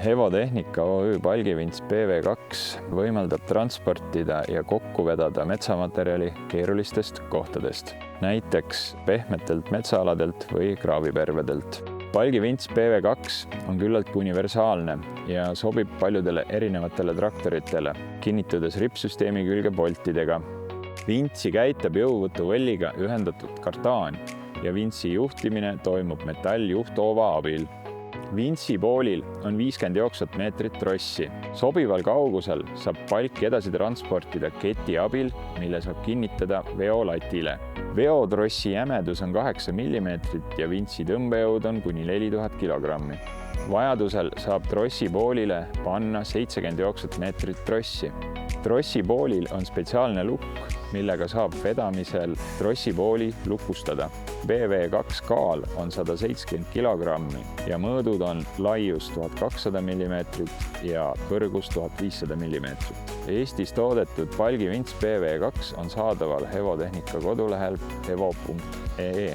Hevo Tehnika OÜ palgivints PV2 võimaldab transportida ja kokku vedada metsamaterjali keerulistest kohtadest, näiteks pehmetelt metsaaladelt või kraavipervedelt. Palgivints PV2 on küllaltki universaalne ja sobib paljudele erinevatele traktoritele, kinnitudes ripsüsteemi külge boltidega. Vintsi käitab jõuvõtuvõlliga ühendatud kartaan ja vintsi juhtimine toimub metalljuhthoova abil. Vintsi poolil on 50 jooksvat meetrit trossi. Sobival kaugusel saab palki edasi transportida keti abil, mille saab kinnitada veolatile. Veotrossi jämedus on 8 mm ja vintsi tõmbejõud on kuni 4000 kilogrammi. Vajadusel saab trossi poolile panna 70 jooksvat meetrit trossi. Trossi poolil on spetsiaalne lukk, millega saab vedamisel trossi pooli lukustada. PV2 kaal on 170 kilogrammi ja mõõdud on laius 1200 mm ja kõrgus 1500 mm. Eestis toodetud palgivints PV2 on saadaval Hevo Tehnika kodulehel hevo.ee.